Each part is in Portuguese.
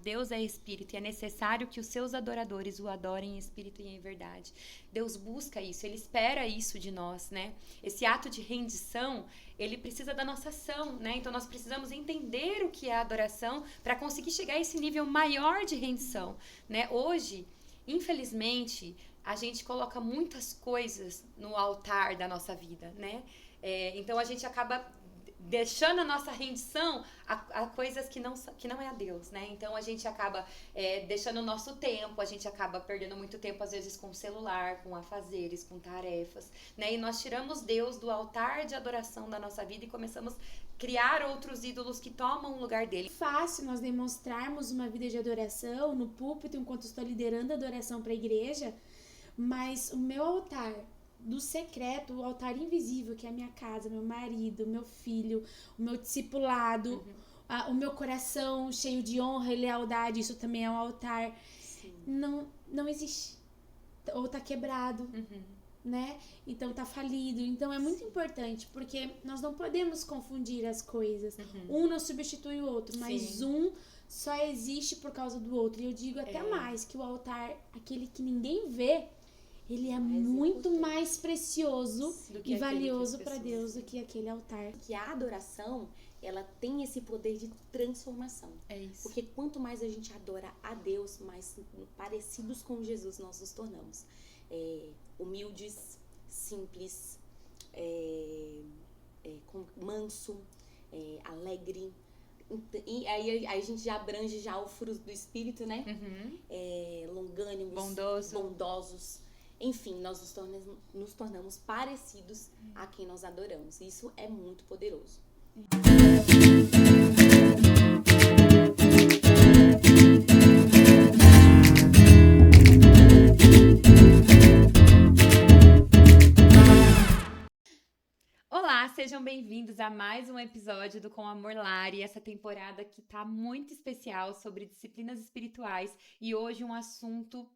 Deus é espírito e é necessário que os seus adoradores o adorem em espírito e em verdade. Deus busca isso, ele espera isso de nós, né? Esse ato de rendição, ele precisa da nossa ação, né? Então nós precisamos entender o que é adoração para conseguir chegar a esse nível maior de rendição, né? Hoje, infelizmente, a gente coloca muitas coisas no altar da nossa vida, né? Então a gente acaba deixando a nossa rendição a coisas que não é a Deus, né? Então a gente acaba deixando o nosso tempo, a gente acaba perdendo muito tempo às vezes com o celular, com afazeres, com tarefas, né? E nós tiramos Deus do altar de adoração da nossa vida e começamos a criar outros ídolos que tomam o lugar dele. É fácil nós demonstrarmos uma vida de adoração no púlpito enquanto estou liderando a adoração para a igreja, mas o meu altar do secreto, o altar invisível, que é a minha casa, meu marido, meu filho, o meu discipulado, o meu coração cheio de honra e lealdade, isso também é um altar. Sim. Não existe. Ou tá quebrado, né? Então tá falido. Então é muito importante, porque nós não podemos confundir as coisas. Um não substitui o outro, mas um só existe por causa do outro. E eu digo até mais, que o altar, aquele que ninguém vê, ele é muito mais precioso e valioso para Deus do que aquele altar. Que a adoração, ela tem esse poder de transformação. É isso. Porque quanto mais a gente adora a Deus, mais parecidos com Jesus nós nos tornamos. Humildes, simples, manso, alegre. E aí a gente já abrange já o fruto do Espírito, né? Longânimos, bondosos. Enfim, nós nos tornamos parecidos a quem nós adoramos. Isso é muito poderoso. Olá, sejam bem-vindos a mais um episódio do Com Amor Lari, essa temporada que tá muito especial sobre disciplinas espirituais e hoje um assunto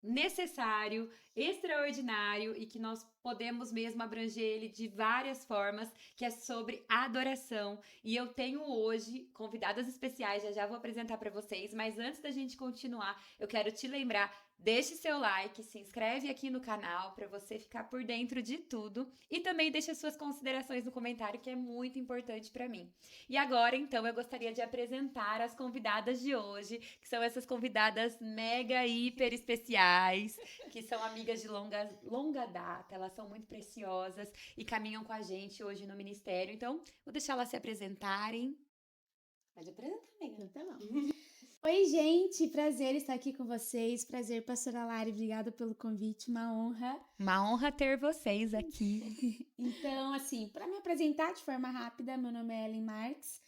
necessário, extraordinário e que nós podemos mesmo abranger ele de várias formas, que é sobre adoração. E eu tenho hoje convidadas especiais, já vou apresentar para vocês, mas antes da gente continuar, eu quero te lembrar, deixe seu like, se inscreve aqui no canal para você ficar por dentro de tudo e também deixe suas considerações no comentário, que é muito importante para mim. E agora, então, eu gostaria de apresentar as convidadas de hoje, que são essas convidadas mega, hiper especiais, que são amigas de longa data, elas são muito preciosas e caminham com a gente hoje no ministério. Então, vou deixar elas se apresentarem. Pode apresentar, amiga. Então, oi, gente, prazer estar aqui com vocês. Prazer, pastora Lari, obrigada pelo convite, uma honra. Uma honra ter vocês aqui. Então, assim, para me apresentar de forma rápida, meu nome é Ellen Marques,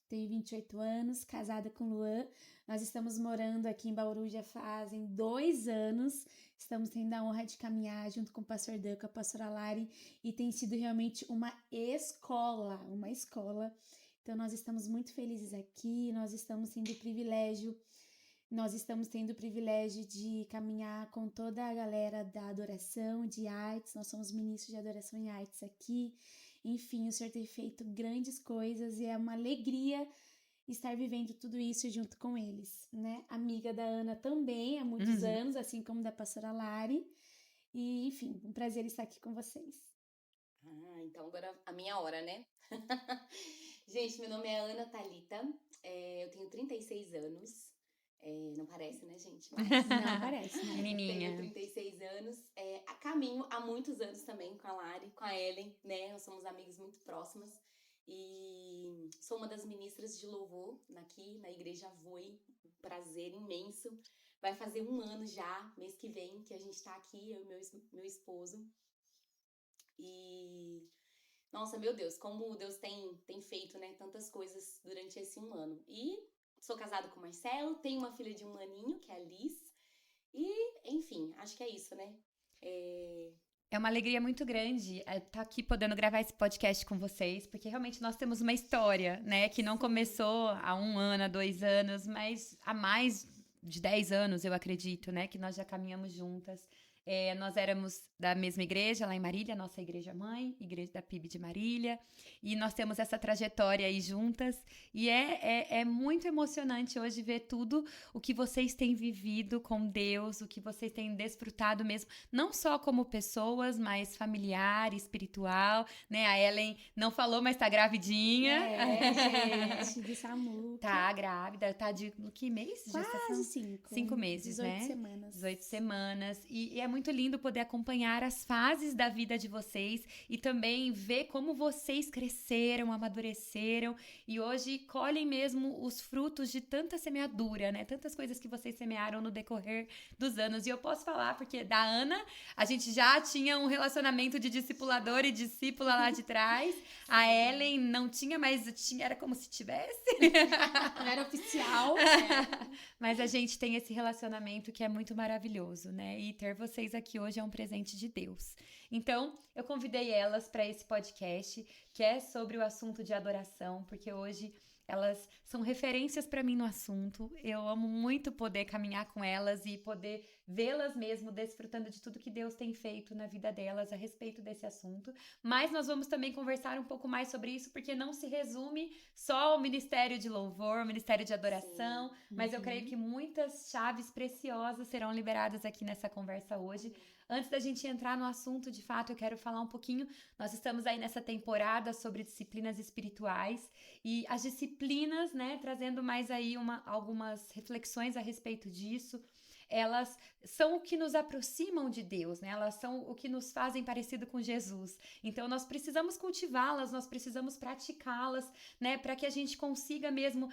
tenho 28 anos, casada com Luan. Nós estamos morando aqui em Bauru já fazem 2 anos. Estamos tendo a honra de caminhar junto com o pastor Dan, com a pastora Lari, e tem sido realmente uma escola. Então, nós estamos muito felizes aqui, nós estamos tendo o privilégio de caminhar com toda a galera da adoração, de artes, nós somos ministros de adoração em artes aqui. Enfim, o Senhor tem feito grandes coisas e é uma alegria estar vivendo tudo isso junto com eles, né? Amiga da Ana também há muitos anos, assim como da pastora Lari. E, enfim, um prazer estar aqui com vocês. Então agora a minha hora, né? Gente, meu nome é Ana Thalita, eu tenho 36 anos. Não parece, né, gente? Mas não parece, né? Menininha. Tenho 36 anos. A caminho há muitos anos também com a Lari, com a Ellen, né? Nós somos amigas muito próximas. E sou uma das ministras de louvor aqui na Igreja Voi. Um prazer imenso. Vai fazer 1 ano já, mês que vem, que a gente tá aqui, eu e meu esposo. E... nossa, meu Deus, como Deus tem feito, né, tantas coisas durante esse 1 ano. E sou casada com o Marcelo, tenho uma filha de 1 aninho, que é a Liz. E, enfim, acho que é isso, né? É uma alegria muito grande estar aqui podendo gravar esse podcast com vocês, porque realmente nós temos uma história, né, que não começou há 1 ano, há 2 anos, mas há mais de 10 anos, eu acredito, né, que nós já caminhamos juntas. Nós éramos da mesma igreja lá em Marília, nossa igreja mãe, igreja da PIB de Marília, e nós temos essa trajetória aí juntas, e é muito emocionante hoje ver tudo o que vocês têm vivido com Deus, o que vocês têm desfrutado mesmo, não só como pessoas, mas familiar, espiritual, né? A Ellen não falou, mas tá gravidinha. Gente, de Samu. Tá grávida, tá de que mês de gestação? Quase 5. 5 meses, 18 né? semanas. 18 semanas. E é muito lindo poder acompanhar as fases da vida de vocês e também ver como vocês cresceram, amadureceram e hoje colhem mesmo os frutos de tanta semeadura, né? Tantas coisas que vocês semearam no decorrer dos anos. E eu posso falar, porque da Ana, a gente já tinha um relacionamento de discipulador e discípula lá de trás. A Ellen não tinha, mas era como se tivesse. Não era oficial. Mas a gente tem esse relacionamento que é muito maravilhoso, né? E ter vocês aqui hoje é um presente de Deus. Então, eu convidei elas para esse podcast, que é sobre o assunto de adoração, porque hoje elas são referências para mim no assunto. Eu amo muito poder caminhar com elas e poder vê-las mesmo desfrutando de tudo que Deus tem feito na vida delas a respeito desse assunto. Mas nós vamos também conversar um pouco mais sobre isso, porque não se resume só ao ministério de louvor, ao ministério de adoração, sim, mas eu creio que muitas chaves preciosas serão liberadas aqui nessa conversa hoje. Antes da gente entrar no assunto, de fato, eu quero falar um pouquinho. Nós estamos aí nessa temporada sobre disciplinas espirituais e as disciplinas, né, trazendo mais aí algumas reflexões a respeito disso. Elas são o que nos aproximam de Deus, né? Elas são o que nos fazem parecido com Jesus. Então, nós precisamos cultivá-las, nós precisamos praticá-las, né? Para que a gente consiga mesmo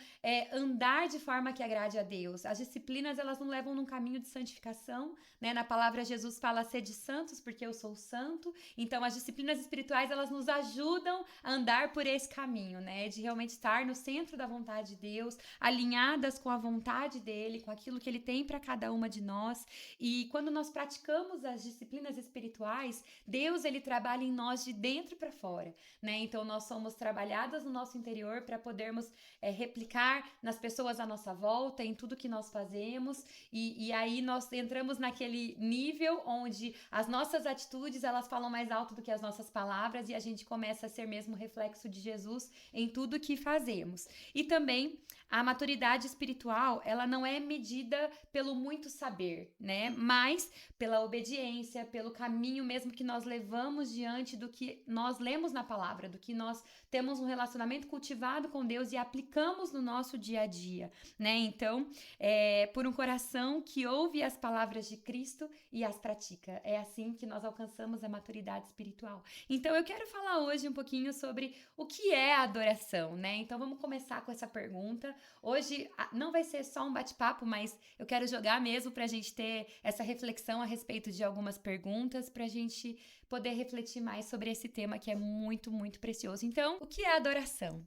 andar de forma que agrade a Deus. As disciplinas, elas não levam num caminho de santificação, né? Na palavra, Jesus fala, sede santos, porque eu sou santo. Então, as disciplinas espirituais, elas nos ajudam a andar por esse caminho, né? De realmente estar no centro da vontade de Deus, alinhadas com a vontade dele, com aquilo que ele tem para cada uma de nós. E quando nós praticamos as disciplinas espirituais, Deus, ele trabalha em nós de dentro para fora, né? Então nós somos trabalhadas no nosso interior para podermos replicar nas pessoas à nossa volta, em tudo que nós fazemos, e aí nós entramos naquele nível onde as nossas atitudes, elas falam mais alto do que as nossas palavras, e a gente começa a ser mesmo reflexo de Jesus em tudo que fazemos. E também a maturidade espiritual, ela não é medida pelo muito saber, né? Mas pela obediência, pelo caminho mesmo que nós levamos diante do que nós lemos na palavra, do que nós temos um relacionamento cultivado com Deus e aplicamos no nosso dia a dia, né? Então, por um coração que ouve as palavras de Cristo e as pratica. É assim que nós alcançamos a maturidade espiritual. Então, eu quero falar hoje um pouquinho sobre o que é a adoração, né? Então, vamos começar com essa pergunta. Hoje não vai ser só um bate-papo, mas eu quero jogar mesmo pra gente ter essa reflexão a respeito de algumas perguntas, pra gente poder refletir mais sobre esse tema que é muito, muito precioso. Então, o que é adoração?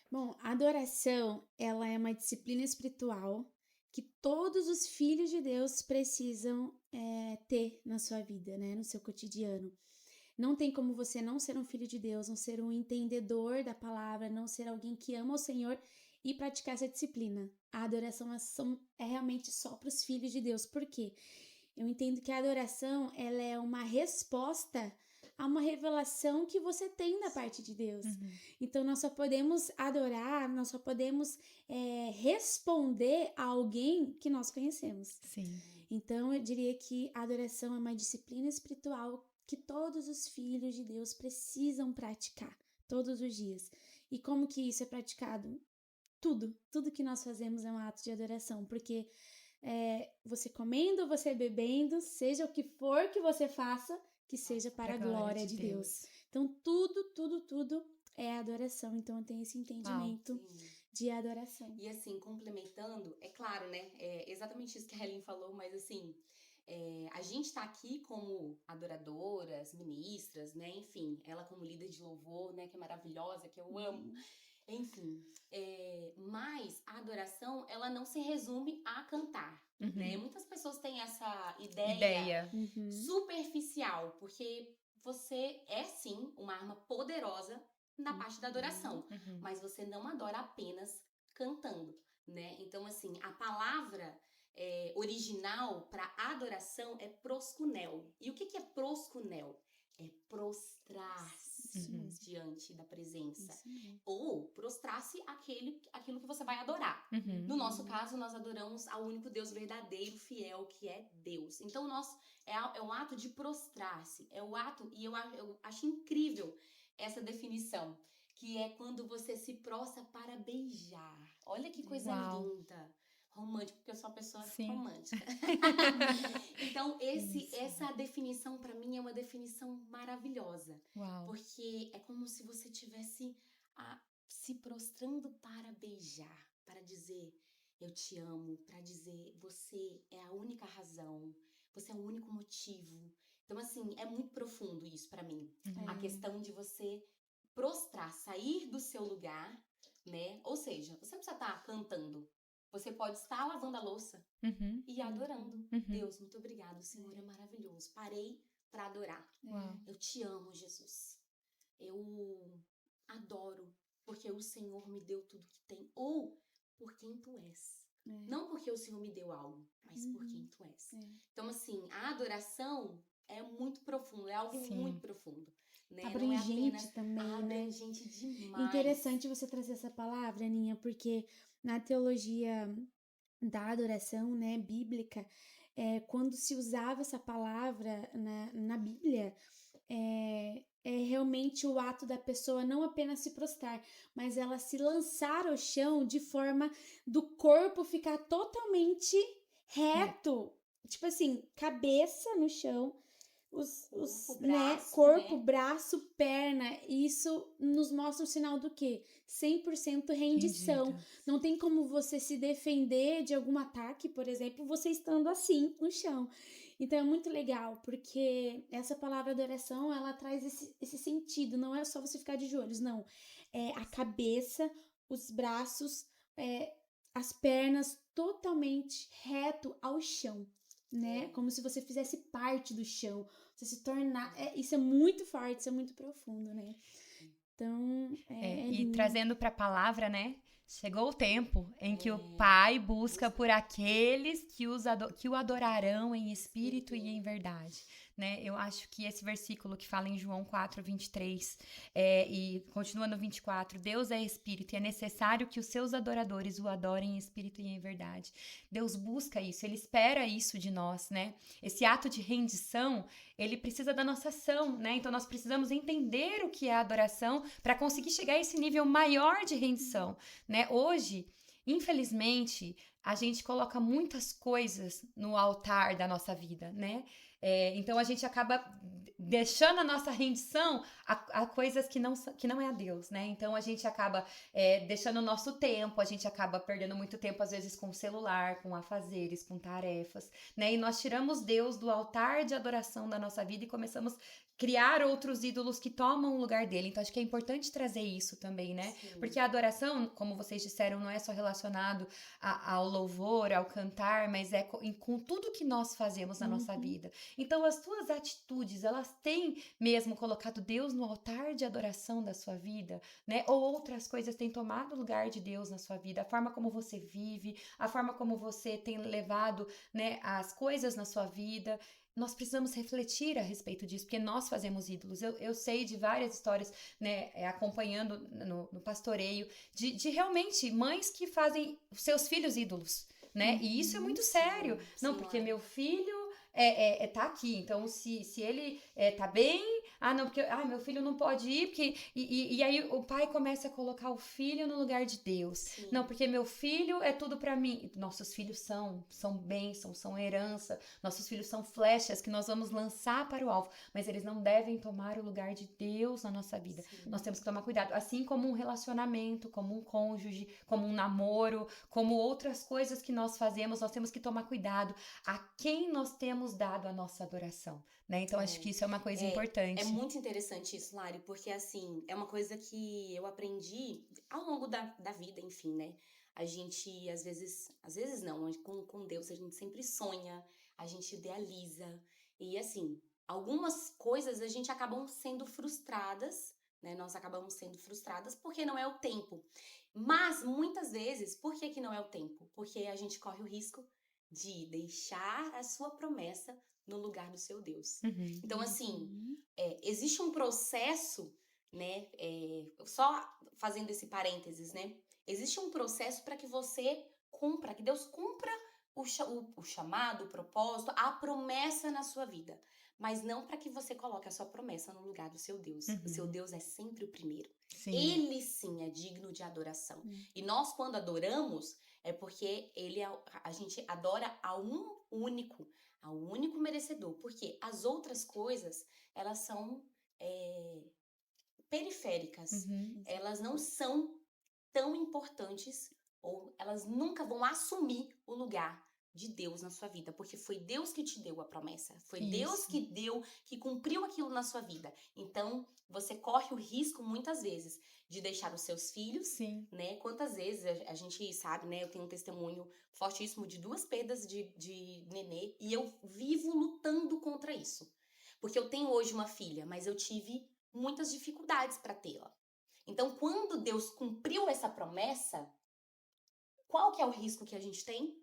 Bom, a adoração, ela é uma disciplina espiritual que todos os filhos de Deus precisam ter na sua vida, né, no seu cotidiano. Não tem como você não ser um filho de Deus, não ser um entendedor da palavra, não ser alguém que ama o Senhor e praticar essa disciplina. A adoração é realmente só para os filhos de Deus. Por quê? Eu entendo que a adoração, ela é uma resposta a uma revelação que você tem da parte de Deus. Uhum. Então, nós só podemos adorar, nós só podemos responder a alguém que nós conhecemos. Sim. Então, eu diria que a adoração é uma disciplina espiritual que todos os filhos de Deus precisam praticar todos os dias. E como que isso é praticado? Tudo que nós fazemos é um ato de adoração, porque você comendo, você bebendo, seja o que for que você faça, que seja para a glória de Deus. Então, tudo é adoração. Então, eu tenho esse entendimento de adoração. E assim, complementando, é claro, né? É exatamente isso que a Helen falou, mas assim, a gente tá aqui como adoradoras, ministras, né? Enfim, ela como líder de louvor, né? Que é maravilhosa, que eu amo. Enfim, mas a adoração, ela não se resume a cantar, né? Muitas pessoas têm essa ideia superficial, porque você é, sim, uma arma poderosa na parte da adoração, mas você não adora apenas cantando, né? Então, assim, a palavra, original para adoração é proskunel. E o que é proskunel? É prostrar-se diante da presença. Ou prostrar-se aquilo que você vai adorar. No nosso caso, nós adoramos ao único Deus verdadeiro, fiel, que é Deus. Então, é um ato de prostrar-se. É o ato, e eu acho incrível essa definição, que é quando você se prostra para beijar. Olha que coisa linda. Romântico, porque eu sou uma pessoa romântica. Então, essa definição, para mim, é uma definição maravilhosa. Porque é como se você estivesse se prostrando para beijar, para dizer, eu te amo, para dizer, você é a única razão, você é o único motivo. Então, assim, é muito profundo isso para mim. A questão de você prostrar, sair do seu lugar, né? Ou seja, você não precisa estar cantando. Você pode estar lavando a louça e adorando. Deus, muito obrigado. O Senhor é maravilhoso. Parei para adorar. Eu te amo, Jesus. Eu adoro porque o Senhor me deu tudo que tem. Ou por quem tu és. Não porque o Senhor me deu algo, mas por quem tu és. Então, assim, a adoração é muito profundo. É algo muito profundo. Né? Abrangente também, abrangente demais. Interessante você trazer essa palavra, Aninha, porque na teologia da adoração, né, bíblica, quando se usava essa palavra na Bíblia, é realmente o ato da pessoa não apenas se prostrar, mas ela se lançar ao chão de forma do corpo ficar totalmente reto, tipo assim, cabeça no chão, corpo, braço, perna. Isso nos mostra um sinal do quê? 100% rendição. Não tem como você se defender de algum ataque, por exemplo, você estando assim no chão. Então é muito legal, porque essa palavra adoração, ela traz esse sentido. Não é só você ficar de joelhos, não. É a cabeça, os braços, as pernas totalmente reto ao chão, né? Como se você fizesse parte do chão. Você se tornar... isso é muito forte, isso é muito profundo, né? Então, e trazendo para a palavra, né? Chegou o tempo em que o Pai busca por aqueles que o adorarão em espírito e em verdade, né? Eu acho que esse versículo que fala em João 4:23 e continua no 24, Deus é espírito e é necessário que os seus adoradores o adorem em espírito e em verdade. Deus busca isso, Ele espera isso de nós, né? Esse ato de rendição, ele precisa da nossa ação, né? Então nós precisamos entender o que é a adoração para conseguir chegar a esse nível maior de rendição, né? Hoje, infelizmente, a gente coloca muitas coisas no altar da nossa vida, né? Então a gente acaba deixando a nossa rendição a coisas que não é a Deus, né? Então a gente acaba deixando o nosso tempo, a gente acaba perdendo muito tempo, às vezes, com o celular, com afazeres, com tarefas, né? E nós tiramos Deus do altar de adoração da nossa vida e começamos a criar outros ídolos que tomam o lugar dele. Então acho que é importante trazer isso também, né? Sim. Porque a adoração, como vocês disseram, não é só relacionado ao louvor, ao cantar, mas é com tudo que nós fazemos na nossa vida. Então as tuas atitudes, elas têm mesmo colocado Deus no altar de adoração da sua vida, né? Ou outras coisas têm tomado o lugar de Deus na sua vida, a forma como você vive, a forma como você tem levado, né, as coisas na sua vida. Nós precisamos refletir a respeito disso, porque nós fazemos ídolos. Eu sei de várias histórias, né, acompanhando no pastoreio, de realmente mães que fazem seus filhos ídolos, né? E isso é muito sério. Sim, não, porque meu filho tá aqui, então se ele tá bem, não, porque meu filho não pode ir, porque e aí o pai começa a colocar o filho no lugar de Deus. Sim. Não, porque meu filho é tudo pra mim. Nossos filhos são bênçãos, são herança, nossos filhos são flechas que nós vamos lançar para o alvo, mas eles não devem tomar o lugar de Deus na nossa vida. Sim. Nós temos que tomar cuidado, assim como um relacionamento, como um cônjuge, como um namoro, como outras coisas que nós fazemos, nós temos que tomar cuidado a quem nós temos dado a nossa adoração, né? Então acho que isso é uma coisa importante. É muito interessante isso, Lari, porque assim, é uma coisa que eu aprendi ao longo da vida, enfim, né? A gente, às vezes não, com Deus a gente sempre sonha, a gente idealiza, e assim, algumas coisas a gente acabam sendo frustradas, né? Nós acabamos sendo frustradas porque não é o tempo. Mas, muitas vezes, por que não é o tempo? Porque a gente corre o risco de deixar a sua promessa no lugar do seu Deus. Uhum. Então, assim, existe um processo, né? Só fazendo esse parênteses, né? Existe um processo para que você cumpra, que Deus cumpra o chamado, o propósito, a promessa na sua vida. Mas não para que você coloque a sua promessa no lugar do seu Deus. O seu Deus é sempre o primeiro. Sim. Ele sim é digno de adoração. E nós, quando adoramos, é porque a gente adora a um único, ao único merecedor. Porque as outras coisas, elas são periféricas. Uhum. Elas não são tão importantes, ou elas nunca vão assumir o lugar de Deus na sua vida, porque foi Deus que te deu a promessa, foi Deus que cumpriu aquilo na sua vida. Então, você corre o risco, muitas vezes, de deixar os seus filhos, Sim. né? Quantas vezes a gente sabe, né? Eu tenho um testemunho fortíssimo de 2 perdas de nenê, e eu vivo lutando contra isso. Porque eu tenho hoje uma filha, mas eu tive muitas dificuldades para tê-la. Então, quando Deus cumpriu essa promessa, qual que é o risco que a gente tem?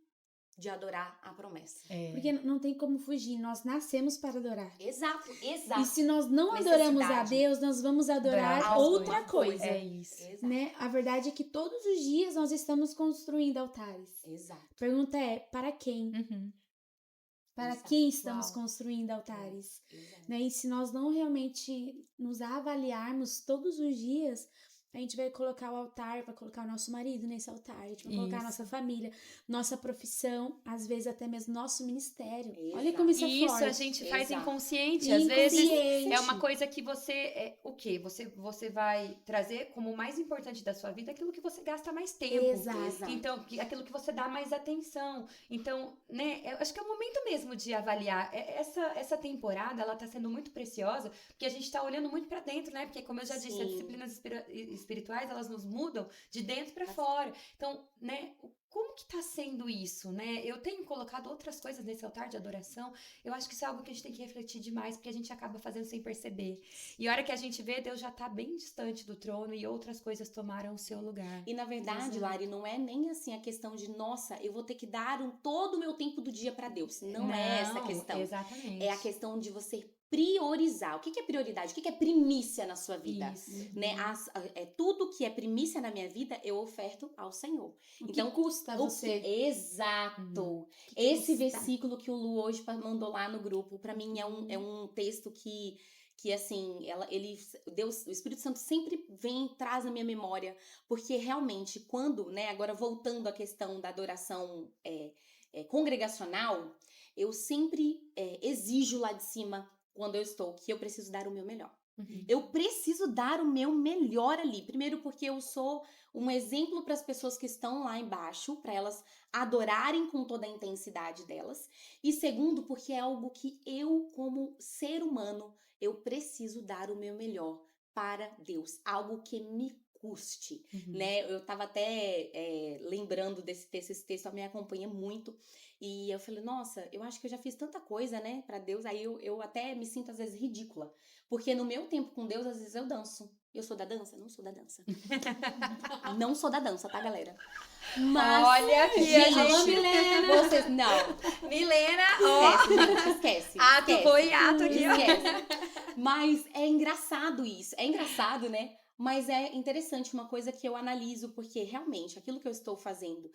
De adorar a promessa. Porque não tem como fugir, nós nascemos para adorar. Exato. E se nós não adoramos a Deus, nós vamos adorar outra coisa. É isso. Exato. Né? A verdade é que todos os dias nós estamos construindo altares. Exato. A pergunta é, para quem? Uhum. Para Exato. quem estamos construindo altares? Exato. Né? E se nós não realmente nos avaliarmos todos os dias, a gente vai colocar o altar, vai colocar o nosso marido nesse altar, a gente vai colocar a nossa família, nossa profissão, às vezes até mesmo nosso ministério. Olha como isso é E forte. isso a gente faz Exato. inconsciente. Às vezes Inconsciente. é uma coisa que você... o quê? Você vai trazer como o mais importante da sua vida aquilo que você gasta mais tempo. Exato. Então, aquilo que você dá mais atenção. Então, né, eu acho que é o momento mesmo de avaliar. Essa temporada, ela tá sendo muito preciosa, porque a gente tá olhando muito pra dentro, né? Porque, como eu já disse, Sim. as disciplinas espirituais, elas nos mudam de dentro pra fora. Então, né, como que tá sendo isso, né? Eu tenho colocado outras coisas nesse altar de adoração. Eu acho que isso é algo que a gente tem que refletir demais, porque a gente acaba fazendo sem perceber. E a hora que a gente vê, Deus já tá bem distante do trono e outras coisas tomaram o seu lugar. E na verdade, Exato. Lari, não é nem assim a questão de, nossa, eu vou ter que dar todo o meu tempo do dia pra Deus. Não é essa a questão. Exatamente. É a questão de você priorizar. O que é prioridade? O que é primícia na sua vida? Isso. Né? Tudo que é primícia na minha vida, eu oferto ao Senhor. Então, custa você. Exato. Que Esse custa. versículo que o Lu hoje mandou lá no grupo, pra mim é um texto que assim, Deus, o Espírito Santo sempre vem e traz na minha memória, porque realmente quando, né, agora voltando à questão da adoração congregacional, eu sempre exijo lá de cima, quando eu estou, que eu preciso dar o meu melhor. Uhum. Eu preciso dar o meu melhor ali. Primeiro porque eu sou um exemplo para as pessoas que estão lá embaixo, para elas adorarem com toda a intensidade delas. E segundo, porque é algo que eu, como ser humano, eu preciso dar o meu melhor para Deus. Algo que me custe, né? Eu tava até lembrando desse texto, esse texto me acompanha muito. E eu falei, nossa, eu acho que eu já fiz tanta coisa, né, pra Deus. Aí eu até me sinto às vezes ridícula. Porque no meu tempo com Deus, às vezes eu danço. Eu sou da dança? Não sou da dança. Não sou da dança, tá, galera? Mas, olha aqui, a gente... Alô, Milena! Vocês, não. Milena, ó... Esquece. Ato foi ato aqui, ó. Esquece. Mas é engraçado isso. É engraçado, né? Mas é interessante, uma coisa que eu analiso, porque realmente aquilo que eu estou fazendo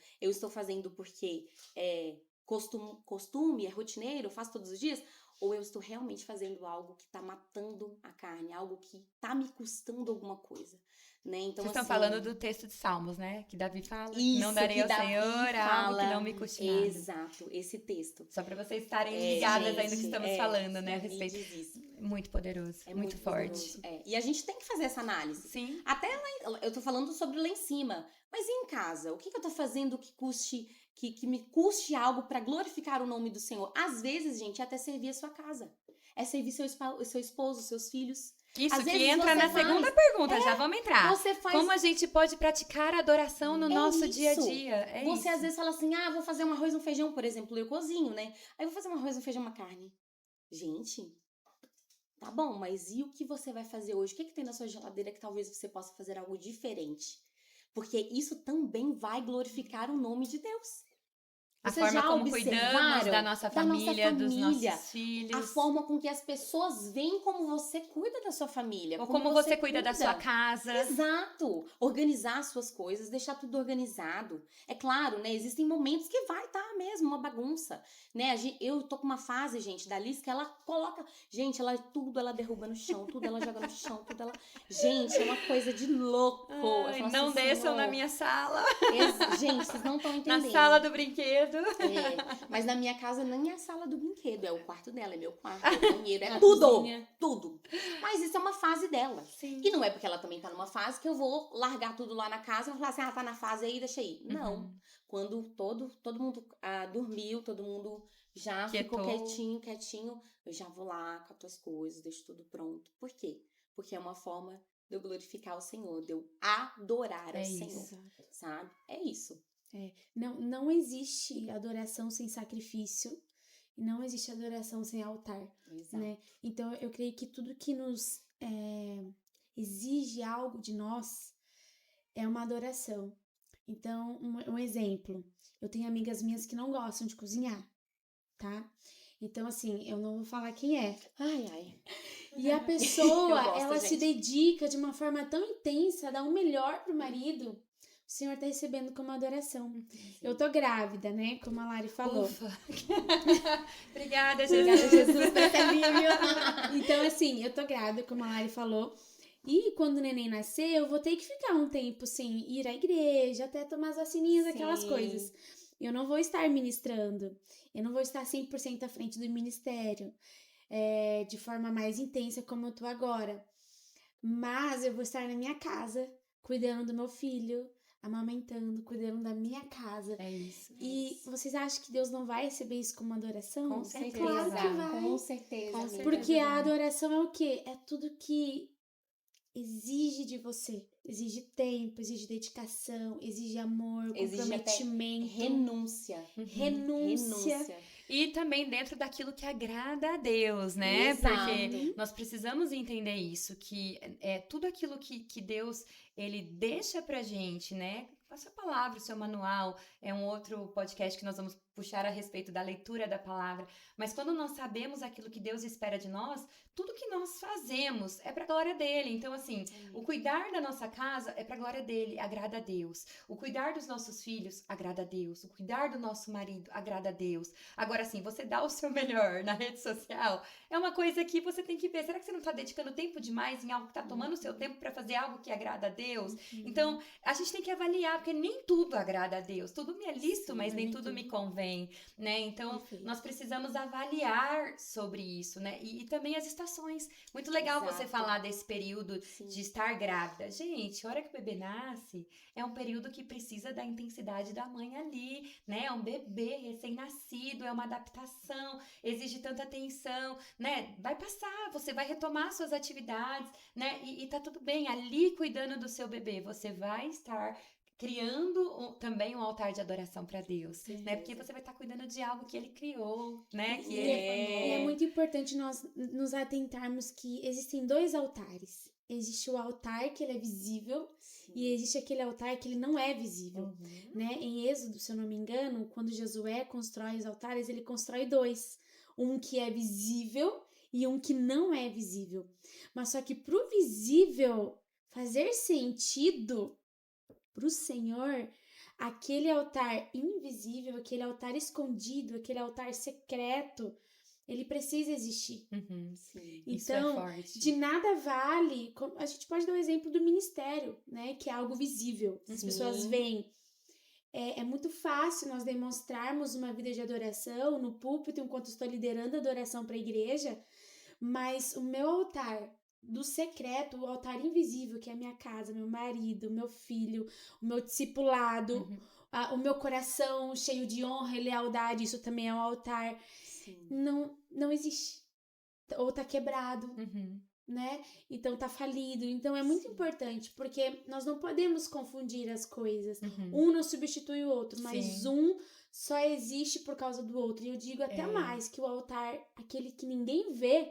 porque é costume, é rotineiro, eu faço todos os dias, ou eu estou realmente fazendo algo que está matando a carne, algo que está me custando alguma coisa, né? Então, Vocês estão falando do texto de Salmos, né? Que Davi fala, isso, não darei ao Senhor algo que não me custe nada. Exato, esse texto. Só para vocês estarem ligadas aí no que estamos falando, né? A me respeito. diz isso. Muito poderoso, É muito forte. poderoso, E a gente tem que fazer essa análise. Sim. Até lá, eu tô falando sobre lá em cima. Mas e em casa? O que eu tô fazendo que me custe algo para glorificar o nome do Senhor? Às vezes, gente, é até servir a sua casa. É servir seu esposo, seus filhos. Isso Às que vezes entra você na segunda pergunta, já vamos entrar. Você faz... Como a gente pode praticar a adoração no nosso dia a dia? Você às vezes fala assim, vou fazer um arroz e um feijão, por exemplo, eu cozinho, né? Aí eu vou fazer um arroz, um feijão, uma carne. Gente, tá bom, mas e o que você vai fazer hoje? O que tem na sua geladeira que talvez você possa fazer algo diferente? Porque isso também vai glorificar o nome de Deus. A Vocês forma já como cuidamos observaram da nossa família, dos família, nossos filhos. a forma com que as pessoas veem como você cuida da sua família. Ou como você cuida da sua casa. Exato. Organizar as suas coisas, deixar tudo organizado. É claro, né? Existem momentos que vai estar mesmo uma bagunça, né? Eu tô com uma fase, gente, da Liz, que ela coloca... Gente, tudo ela derruba no chão, tudo ela joga no chão, tudo ela... Gente, é uma coisa de louco. Ai, eu falo não assim, desçam na Senhor, minha sala. Gente, vocês não estão entendendo. Na sala do brinquedo. Mas na minha casa nem é a sala do brinquedo, é o quarto dela, é meu quarto, é o banheiro, é tudo, tudo. Mas isso é uma fase dela. Sim. E não é porque ela também tá numa fase que eu vou largar tudo lá na casa e falar assim, tá na fase aí, deixa aí. Não. Quando todo mundo dormiu, todo mundo já ficou quietinho, eu já vou lá com as tuas coisas, deixo tudo pronto. Por quê? Porque é uma forma de eu glorificar o Senhor, de eu adorar ao Senhor, sabe? É isso. Não existe adoração sem sacrifício. E não existe adoração sem altar. Exato. Né? Então, eu creio que tudo que nos exige algo de nós é uma adoração. Então, um exemplo. Eu tenho amigas minhas que não gostam de cozinhar, tá? Então, assim, eu não vou falar quem é. Ai. E a pessoa, ela se dedica de uma forma tão intensa, dá o melhor pro marido. O Senhor tá recebendo como adoração. Eu tô grávida, né? Como a Lari falou. Ufa. Obrigada, Jesus. Então, assim, eu tô grávida, como a Lari falou. E quando o neném nascer, eu vou ter que ficar um tempo sem ir à igreja, até tomar as vacininhas, aquelas coisas. Eu não vou estar ministrando. Eu não vou estar 100% à frente do ministério. De forma mais intensa como eu tô agora. Mas eu vou estar na minha casa, cuidando do meu filho, amamentando, cuidando da minha casa. É isso. E vocês acham que Deus não vai receber isso como adoração? Com certeza. Claro que vai. Com certeza. Porque a adoração é o quê? É tudo que exige de você. Exige tempo, exige dedicação, exige amor, comprometimento. Renúncia. E também dentro daquilo que agrada a Deus, né? Exato. Porque nós precisamos entender isso, que é tudo aquilo que Deus, ele deixa pra gente, né? A sua palavra, o seu manual, é um outro podcast que nós vamos puxar a respeito da leitura da palavra, mas quando nós sabemos aquilo que Deus espera de nós, tudo que nós fazemos é pra glória dele. Então, assim, o cuidar da nossa casa é pra glória dele, agrada a Deus. O cuidar dos nossos filhos, agrada a Deus. O cuidar do nosso marido, agrada a Deus. Agora, assim, você dá o seu melhor na rede social, é uma coisa que você tem que ver. Será que você não tá dedicando tempo demais em algo que tá tomando o seu tempo pra fazer algo que agrada a Deus? Então, a gente tem que avaliar, porque nem tudo agrada a Deus. Tudo me é lícito, mas nem tudo me convém, né? Então, nós precisamos avaliar sobre isso, né? E também as estações. Muito legal você falar desse período de estar grávida. Gente, a hora que o bebê nasce, é um período que precisa da intensidade da mãe ali, né? É um bebê recém-nascido, é uma adaptação, exige tanta atenção, né? Vai passar, você vai retomar suas atividades, né? E tá tudo bem, ali cuidando do seu bebê, você vai estar criando também um altar de adoração para Deus, né? Porque você vai estar cuidando de algo que ele criou, né? Que E é muito importante nós nos atentarmos que existem dois altares. Existe o altar que ele é visível e existe aquele altar que ele não é visível, né? Em Êxodo, se eu não me engano, quando Josué constrói os altares, ele constrói dois. Um que é visível e um que não é visível. Mas só que pro visível fazer sentido pro Senhor, aquele altar invisível, aquele altar escondido, aquele altar secreto, ele precisa existir. Então, de nada vale... A gente pode dar o exemplo do ministério, né? Que é algo visível. As pessoas veem. É muito fácil nós demonstrarmos uma vida de adoração no púlpito enquanto estou liderando a adoração para a igreja, mas o meu altar do secreto, o altar invisível, que é a minha casa, meu marido, meu filho, o meu discipulado, o meu coração cheio de honra e lealdade, isso também é um altar. Não existe. Ou tá quebrado, né? Então tá falido. Então é muito importante, porque nós não podemos confundir as coisas. Um não substitui o outro, mas um só existe por causa do outro. E eu digo até mais, que o altar, aquele que ninguém vê,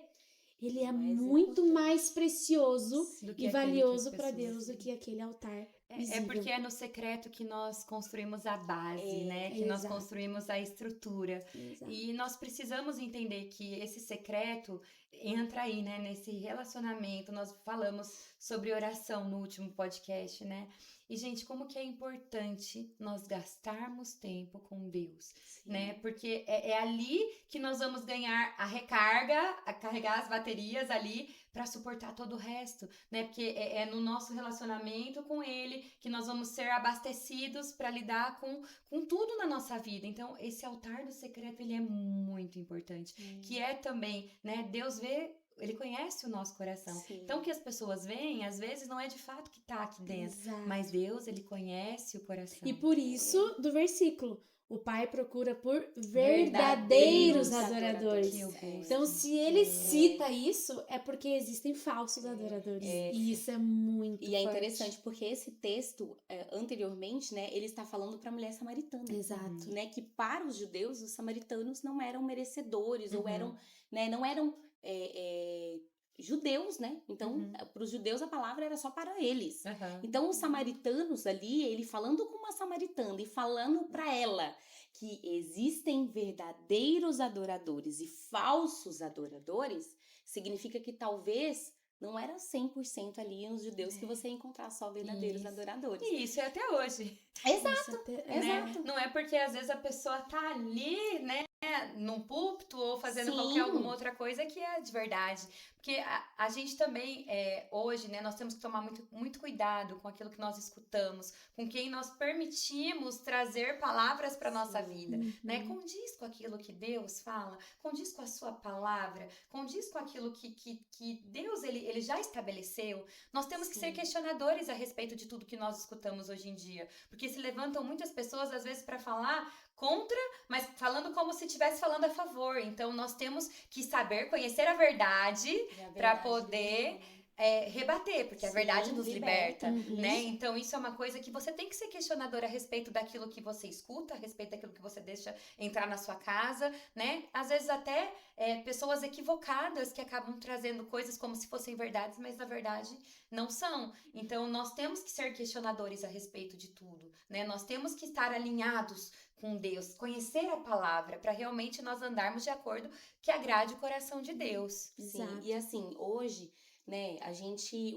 ele é muito mais precioso e valioso para Deus do que aquele altar visível. porque é no secreto que nós construímos a base, né? Que nós exato. construímos a estrutura. Exato. E nós precisamos entender que esse secreto entra aí, né? Nesse relacionamento. Nós falamos sobre oração no último podcast, né? E, gente, como que é importante nós gastarmos tempo com Deus, né? Porque é ali que nós vamos ganhar a recarga, a carregar as baterias ali para suportar todo o resto, né? Porque é no nosso relacionamento com Ele que nós vamos ser abastecidos para lidar com tudo na nossa vida. Então, esse altar do secreto, ele é muito importante. Que é também, né? Deus vê... Ele conhece o nosso coração. Sim. Então, o que as pessoas veem, às vezes, não é de fato que tá aqui dentro. Exato. Mas Deus, ele conhece o coração. E por isso, do versículo, o Pai procura por Verdadeiros verdadeiros adoradores. Que eu gosto. Então, se ele cita isso, é porque existem falsos adoradores. E isso é muito E é forte. interessante, porque esse texto, anteriormente, né, ele está falando para a mulher samaritana. Exato. Né, que para os judeus, os samaritanos não eram merecedores, ou eram, né, não eram judeus, né? Então, para os judeus a palavra era só para eles. Então, os samaritanos ali, ele falando com uma samaritana e falando para ela que existem verdadeiros adoradores e falsos adoradores, significa que talvez não era 100% ali nos judeus que você ia encontrar só verdadeiros adoradores. E isso é até hoje. Exato, Né? Não é porque às vezes a pessoa tá ali, né, num púlpito ou fazendo alguma outra coisa que é de verdade. Porque a gente também, hoje, né, nós temos que tomar muito cuidado com aquilo que nós escutamos, com quem nós permitimos trazer palavras para nossa vida, né? Condiz com aquilo que Deus fala, condiz com a sua palavra, condiz com aquilo que Deus, ele já estabeleceu. Nós temos que ser questionadores a respeito de tudo que nós escutamos hoje em dia, porque se levantam muitas pessoas, às vezes, para falar contra, mas falando como se estivesse falando a favor. Então, nós temos que saber conhecer a verdade para poder rebater, porque a verdade nos liberta, né? Então, isso é uma coisa que você tem que ser questionador a respeito daquilo que você escuta, a respeito daquilo que você deixa entrar na sua casa, né? Às vezes até pessoas equivocadas que acabam trazendo coisas como se fossem verdades, mas na verdade não são. Então, nós temos que ser questionadores a respeito de tudo, né? Nós temos que estar alinhados com Deus, conhecer a palavra, para realmente nós andarmos de acordo que agrade o coração de Deus. Sim, e assim, hoje, né,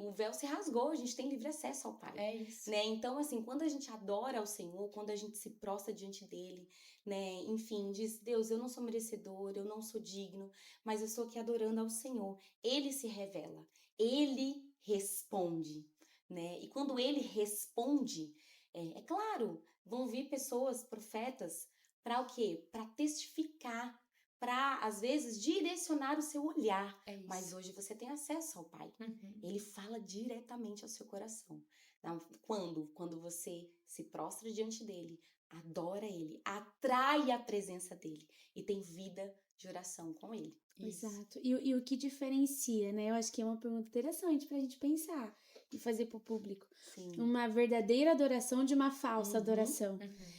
o véu se rasgou, a gente tem livre acesso ao Pai. É isso. Né? Então, assim, quando a gente adora ao Senhor, quando a gente se prostra diante dele, né, enfim, diz, Deus, eu não sou merecedor, eu não sou digno, mas eu estou aqui adorando ao Senhor. Ele se revela, ele responde, né? E quando ele responde, é claro, vão vir pessoas, profetas, para o quê? Para testificar, para, às vezes, direcionar o seu olhar. Mas hoje você tem acesso ao Pai. Ele fala diretamente ao seu coração. Quando você se prostra diante dele, adora ele, atrai a presença dele e tem vida de oração com ele. Exato. E o que diferencia, né? Eu acho que é uma pergunta interessante pra gente pensar e fazer pro público. Sim. Uma verdadeira adoração de uma falsa adoração.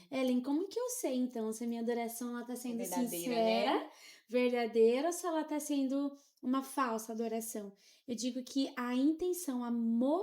Ellen, como que eu sei, então, se a minha adoração ela tá sendo sincera, né? verdadeira, ou se ela tá sendo uma falsa adoração? Eu digo que a intenção, a motivação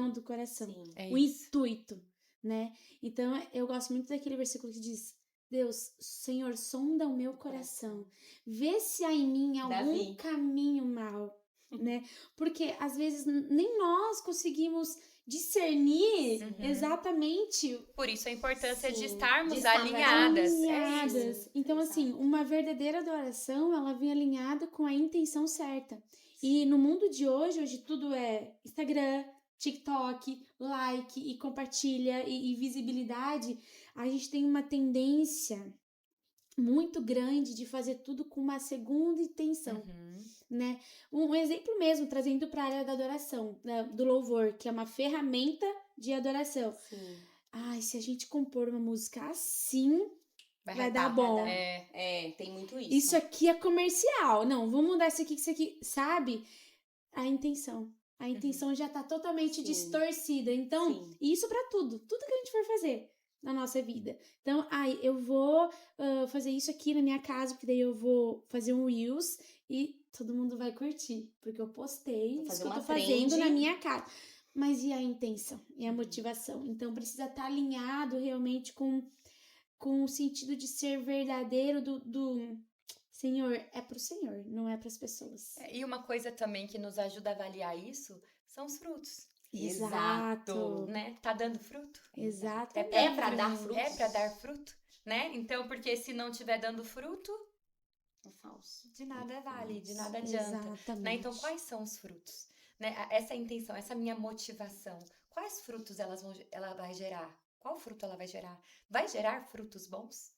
do coração, o intuito, né? Então, eu gosto muito daquele versículo que diz, Deus, Senhor, sonda o meu coração, vê se há em mim algum caminho mau, né? Porque às vezes nem nós conseguimos discernir exatamente. Por isso a importância de estarmos alinhadas. Então, assim, uma verdadeira adoração, ela vem alinhada com a intenção certa. E no mundo de hoje tudo é Instagram, TikTok, like e compartilha e visibilidade. A gente tem uma tendência muito grande de fazer tudo com uma segunda intenção, né? Um exemplo mesmo, trazendo para a área da adoração, do louvor, que é uma ferramenta de adoração. Ai, se a gente compor uma música assim, vai dar bom. Tem muito isso. Isso aqui é comercial. Não, vamos mudar isso aqui, sabe? A intenção. A intenção já tá totalmente distorcida. Então, isso para tudo que a gente for fazer na nossa vida. Então, eu vou fazer isso aqui na minha casa, porque daí eu vou fazer um Reels e todo mundo vai curtir, porque eu postei isso que eu tô fazendo na minha casa. Mas e a intenção? E a motivação? Então, precisa estar alinhado realmente com o sentido de ser verdadeiro do Senhor. É pro Senhor, não é pras pessoas. E uma coisa também que nos ajuda a avaliar isso são os frutos. Exato. Né? Tá dando fruto? Exatamente. É pra dar frutos. É pra dar fruto, né? Então, porque se não estiver dando fruto, É falso. de nada vale, de nada adianta. Exatamente. Né? Então, quais são os frutos? Né? Essa intenção, essa minha motivação, quais frutos ela vai gerar? Qual fruto ela vai gerar? Vai gerar frutos bons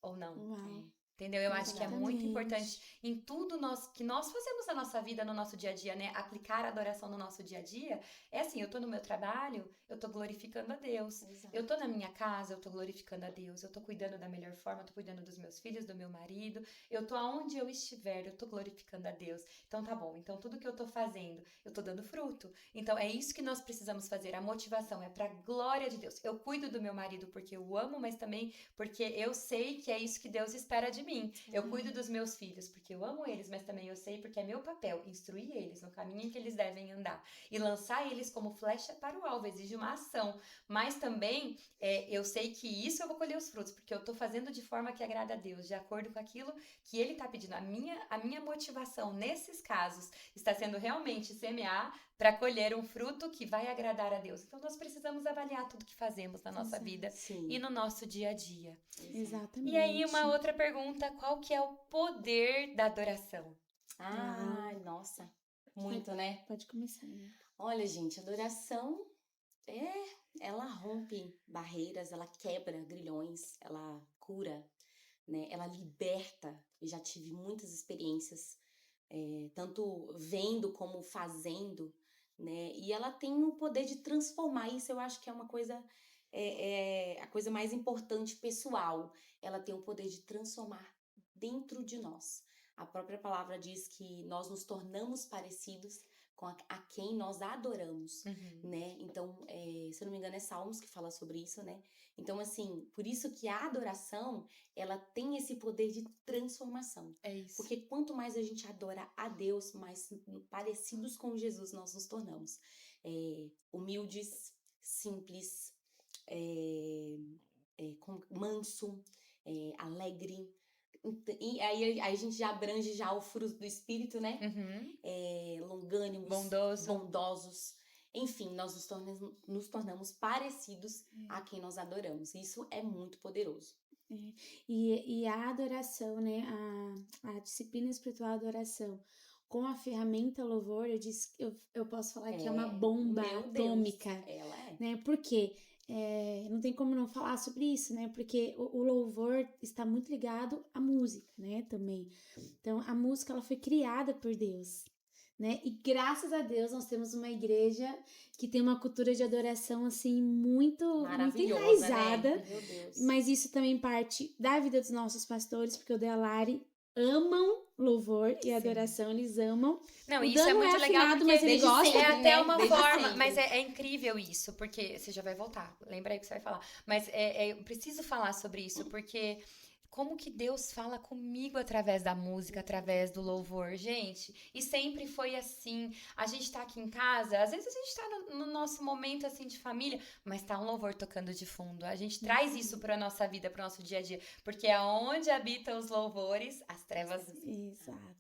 ou não? Uau. Entendeu? Eu acho que é muito Exatamente. importante em tudo que nós fazemos na nossa vida, no nosso dia a dia, né? Aplicar a adoração no nosso dia a dia. É assim, eu tô no meu trabalho, eu tô glorificando a Deus. Exato. Eu tô na minha casa, eu tô glorificando a Deus. Eu tô cuidando da melhor forma, eu tô cuidando dos meus filhos, do meu marido. Eu tô aonde eu estiver, eu tô glorificando a Deus. Então tá bom. Então tudo que eu tô fazendo, eu tô dando fruto. Então é isso que nós precisamos fazer. A motivação é pra glória de Deus. Eu cuido do meu marido porque eu amo, mas também porque eu sei que é isso que Deus espera de mim. Eu cuido dos meus filhos porque eu amo eles, mas também eu sei porque é meu papel instruir eles no caminho em que eles devem andar e lançar eles como flecha para o alvo, exige uma ação, mas também eu sei que isso eu vou colher os frutos, porque eu tô fazendo de forma que agrada a Deus, de acordo com aquilo que Ele tá pedindo. A minha motivação nesses casos está sendo realmente semear para colher um fruto que vai agradar a Deus. Então nós precisamos avaliar tudo que fazemos na nossa vida e no nosso dia a dia. Exatamente. E aí, uma outra pergunta, qual que é o poder da adoração? Ai, nossa. Muito, né? Pode começar, né? Olha, gente, adoração ela rompe barreiras, ela quebra grilhões, ela cura, né? Ela liberta. Eu já tive muitas experiências, tanto vendo como fazendo, né? E ela tem o poder de transformar. Isso eu acho que é uma coisa, a coisa mais importante, pessoal. Ela tem o poder de transformar dentro de nós. A própria palavra diz que nós nos tornamos parecidos com a quem nós adoramos, né? Então, se eu não me engano, é Salmos que fala sobre isso, né? Então, assim, por isso que a adoração, ela tem esse poder de transformação. É isso. Porque quanto mais a gente adora a Deus, mais parecidos com Jesus nós nos tornamos. Humildes, simples, manso, alegre. E aí a gente já abrange já o fruto do Espírito, né? Longânimos, bondosos. Enfim, nós nos tornamos parecidos a quem nós adoramos. Isso é muito poderoso. E a adoração, né? A disciplina espiritual da adoração com a ferramenta louvor, eu posso falar que é uma bomba atômica. Ela é. Né? Por quê? Não tem como não falar sobre isso, né? Porque o louvor está muito ligado à música, né? Também. Então, a música, ela foi criada por Deus, né? E graças a Deus, nós temos uma igreja que tem uma cultura de adoração, assim, muito enraizada. Né? Meu Deus. Mas isso também parte da vida dos nossos pastores, porque o De Alari amam louvor e adoração, eles amam. Não, o isso é muito legal, afinado, porque mas ele gosta, é até uma desde forma, sempre. mas é incrível isso, porque você já vai voltar, lembra aí o que você vai falar, mas eu preciso falar sobre isso, porque como que Deus fala comigo através da música, através do louvor, gente, e sempre foi assim. A gente tá aqui em casa, às vezes a gente tá no nosso momento assim de família, mas tá um louvor tocando de fundo. A gente traz isso pra nossa vida, pro nosso dia a dia, porque aonde habitam os louvores, as trevas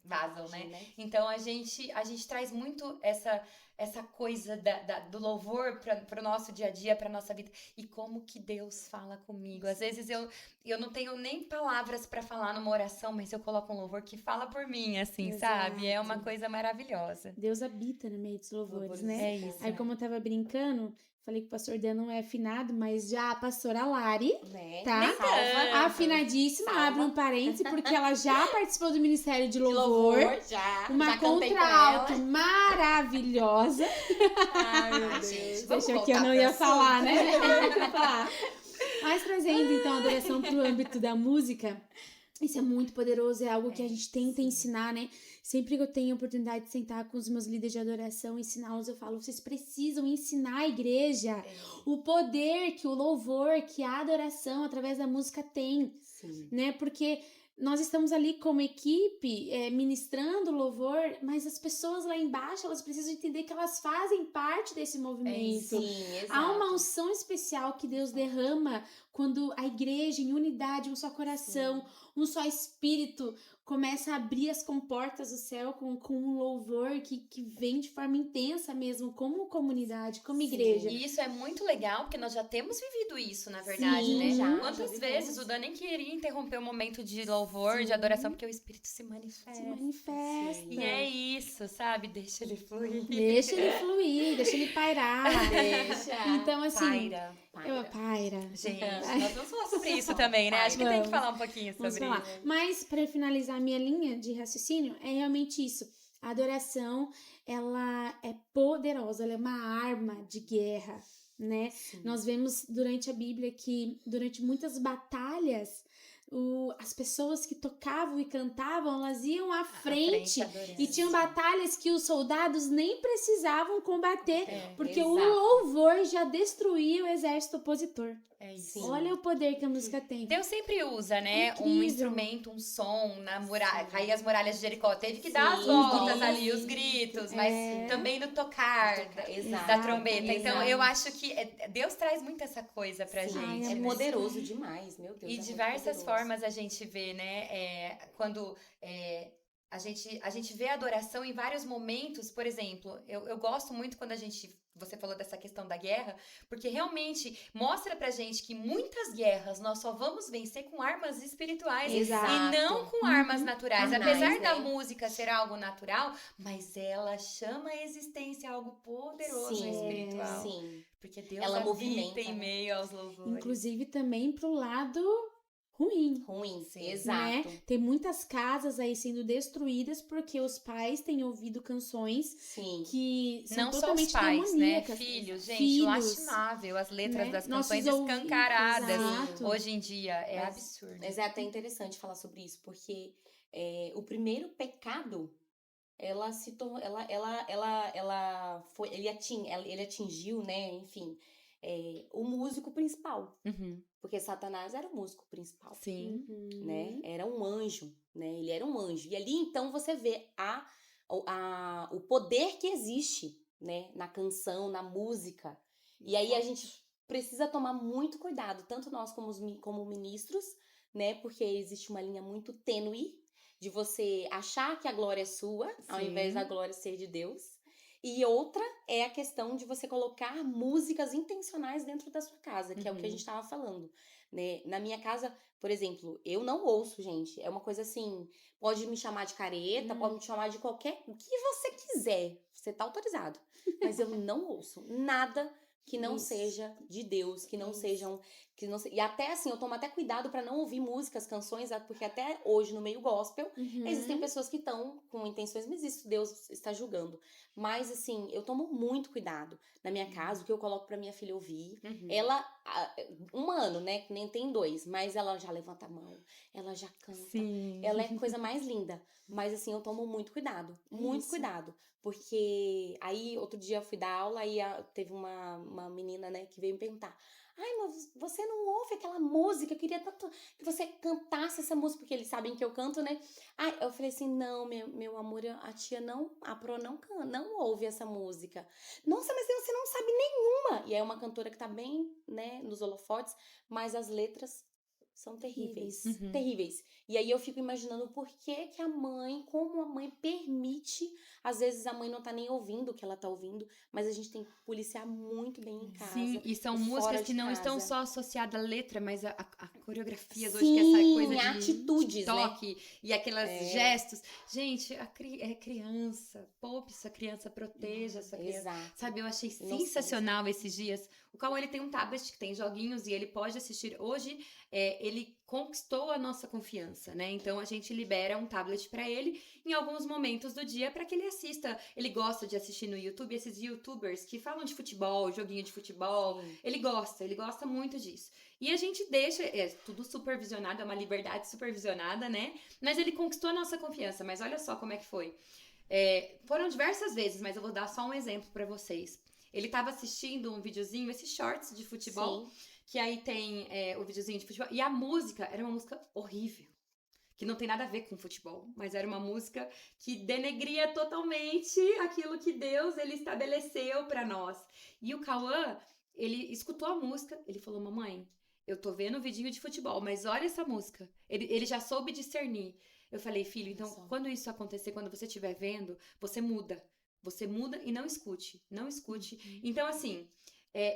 vazam, né? Então a gente traz muito essa coisa do louvor pro nosso dia a dia, pra nossa vida. E como que Deus fala comigo. Às vezes eu não tenho nem palavras pra falar numa oração, mas eu coloco um louvor que fala por mim, assim, sabe? É uma coisa maravilhosa. Deus habita no meio dos louvores, né? É isso. Aí, como eu tava brincando, falei que o pastor Dan não é afinado, mas já a pastora Lari, tá? Nem tanto. Afinadíssima, abre um parêntese, porque ela já participou do Ministério de Louvor. Uma contralto maravilhosa. Ai, meu Deus. Deixa que eu não ia falar, né? Mas trazendo, então, a adoração pro âmbito da música, isso é muito poderoso, é algo que a gente tenta ensinar, né? Sempre que eu tenho a oportunidade de sentar com os meus líderes de adoração, ensiná-los, eu falo, vocês precisam ensinar a igreja o poder que o louvor, que a adoração através da música tem, né? Porque nós estamos ali como equipe, ministrando louvor, mas as pessoas lá embaixo, elas precisam entender que elas fazem parte desse movimento. Sim, exato. Há uma unção especial que Deus derrama quando a igreja, em unidade, um só coração, um só espírito, começa a abrir as comportas do céu com um louvor que vem de forma intensa mesmo, como comunidade, como igreja. E isso é muito legal, porque nós já temos vivido isso, na verdade, Sim, né? já Quantas vivemos. vezes o Dan nem queria interromper o momento de louvor, de adoração, porque o Espírito se manifesta. Se manifesta. E é isso, sabe? Deixa ele fluir. Deixa ele fluir, deixa ele pairar. Deixa. Então, assim... Paira. Paira. Gente, nós vamos falar sobre isso também, né? Acho que tem que falar um pouquinho sobre Vamos falar. isso. Mas, para finalizar a minha linha de raciocínio, é realmente isso. A adoração, ela é poderosa, ela é uma arma de guerra, né? Sim. Nós vemos durante a Bíblia que, durante muitas batalhas, as pessoas que tocavam e cantavam, elas iam à frente. E tinham batalhas que os soldados nem precisavam combater, porque o louvor já destruía o exército opositor. É isso. Sim. Olha o poder que a música tem. Deus sempre usa, né? Incrível. Um instrumento, um som na muralha. Cair as muralhas de Jericó. Teve que dar as Sim, voltas sim. ali, os gritos, mas também no tocar Exato. da trombeta. Exato. Então, eu acho que Deus traz muito essa coisa pra Sim, gente. é né? poderoso demais, meu Deus. E é diversas muito poderoso. formas a gente vê, né? Quando a gente vê a adoração em vários momentos. Por exemplo, eu gosto muito quando você falou dessa questão da guerra, porque realmente mostra pra gente que muitas guerras nós só vamos vencer com armas espirituais Exato. e não com armas naturais. Carnais, Apesar da né? música ser algo natural, mas ela chama a existência algo poderoso Sim, espiritual. sim. Porque Deus Ela habita movimenta, em né? meio aos louvores. Inclusive também pro lado ruim. Ruim, Sim. exato. Né? Tem muitas casas aí sendo destruídas porque os pais têm ouvido canções Sim. que são Não só totalmente os pais, né? demoníacas. Filhos, gente, Filhos, lastimável. As letras né? das Nossos canções ouvintes, escancaradas exato. hoje em dia. É Mas- absurdo. Mas é até interessante falar sobre isso, porque o primeiro pecado, ela se tornou, ele atingiu, né, enfim, o músico principal, Uhum. porque Satanás era o músico principal, Sim. né, era um anjo, né, ele era um anjo, e ali então você vê o poder que existe, né, na canção, na música, e aí a gente precisa tomar muito cuidado, tanto nós como ministros, né, porque existe uma linha muito tênue de você achar que a glória é sua, ao Sim. invés da glória ser de Deus. E outra é a questão de você colocar músicas intencionais dentro da sua casa, que é o que a Uhum. gente estava falando, né? Na minha casa, por exemplo, eu não ouço, gente. É uma coisa assim, pode me chamar de careta, pode me chamar de o que você quiser. Você tá autorizado. Mas eu não ouço nada que não Isso. seja de Deus, que não Isso. sejam... E até assim, eu tomo até cuidado pra não ouvir músicas, canções, porque até hoje no meio gospel, existem pessoas que estão com intenções, mas isso Deus está julgando. Mas assim, eu tomo muito cuidado na minha casa, o que eu coloco pra minha filha ouvir. Uhum. Ela, 1 ano, né, que nem tem 2, mas ela já levanta a mão, ela já canta. Sim. Ela é a coisa mais linda. Mas assim, eu tomo muito cuidado. Muito isso. cuidado. Porque aí, outro dia eu fui dar aula e teve uma menina, né, que veio me perguntar: ai, mas você não ouve aquela música? Eu queria tanto que você cantasse essa música, porque eles sabem que eu canto, né? Ai, eu falei assim: não, meu amor, a tia não, a Pro não ouve essa música. Nossa, mas você não sabe nenhuma. E é uma cantora que tá bem, né, nos holofotes, mas as letras são terríveis. Uhum. Terríveis. E aí eu fico imaginando por que como a mãe permite, às vezes a mãe não tá nem ouvindo o que ela tá ouvindo, mas a gente tem que policiar muito bem em casa. Sim, e são fora músicas de que não casa. estão só associadas à letra, mas a coreografias hoje, Sim, que é essa coisa de atitudes, né? toque e aquelas gestos. Gente, é criança, poupe sua criança, proteja sua criança. Exato. Sabe, eu achei Inocência. sensacional esses dias. O Cauã, ele tem um tablet que tem joguinhos e ele pode assistir. Hoje, ele conquistou a nossa confiança, né? Então, a gente libera um tablet pra ele em alguns momentos do dia pra que ele assista. Ele gosta de assistir no YouTube esses YouTubers que falam de futebol, joguinho de futebol. Sim. Ele gosta muito disso. E a gente deixa, tudo supervisionado, é uma liberdade supervisionada, né? Mas ele conquistou a nossa confiança. Mas olha só como é que foi. Foram diversas vezes, mas eu vou dar só um exemplo pra vocês. Ele tava assistindo um videozinho, esses shorts de futebol, Sim. que aí tem o videozinho de futebol, e a música era uma música horrível. que não tem nada a ver com futebol, mas era uma música que denegria totalmente aquilo que Deus, ele estabeleceu pra nós. E o Cauã, ele escutou a música, ele falou, mamãe, eu tô vendo um vidinho de futebol, mas olha essa música. Ele já soube discernir. Eu falei, filho, então quando isso acontecer, quando você estiver vendo, você muda. Você muda e não escute. Não escute. Então, assim,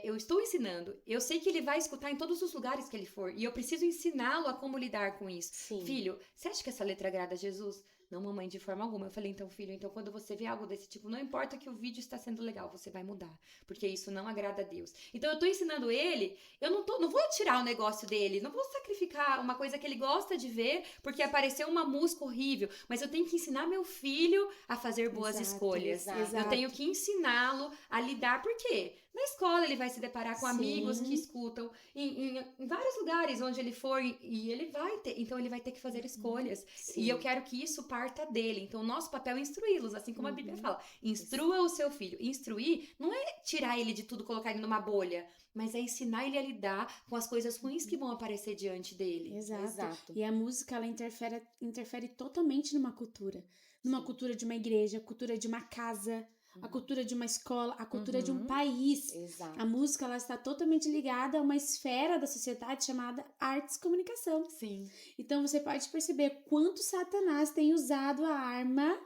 eu estou ensinando. Eu sei que ele vai escutar em todos os lugares que ele for. E eu preciso ensiná-lo a como lidar com isso. Sim. Filho, você acha que essa letra agrada a Jesus? Não, mamãe, de forma alguma. Eu falei, então, filho, então quando você vê algo desse tipo, não importa que o vídeo está sendo legal, você vai mudar. Porque isso não agrada a Deus. Então, eu tô ensinando ele, eu não vou tirar o negócio dele, não vou sacrificar uma coisa que ele gosta de ver, porque apareceu uma música horrível. Mas eu tenho que ensinar meu filho a fazer boas escolhas. exato. Eu tenho que ensiná-lo a lidar, por quê? Na escola ele vai se deparar com amigos que escutam em vários lugares onde ele for e ele vai ter, então ele vai ter que fazer escolhas. Sim. E eu quero que isso parta dele. Então o nosso papel é instruí-los, assim como a Bíblia fala. Instrua o seu filho. Instruir não é tirar ele de tudo, colocar ele numa bolha, mas é ensinar ele a lidar com as coisas ruins que vão aparecer diante dele. Exato. E a música, ela interfere totalmente numa cultura. Numa cultura de uma igreja, cultura de uma casa, a cultura de uma escola, a cultura de um país. Exato. A música, ela está totalmente ligada a uma esfera da sociedade chamada artes e comunicação. Sim. Então, você pode perceber quanto Satanás tem usado a arma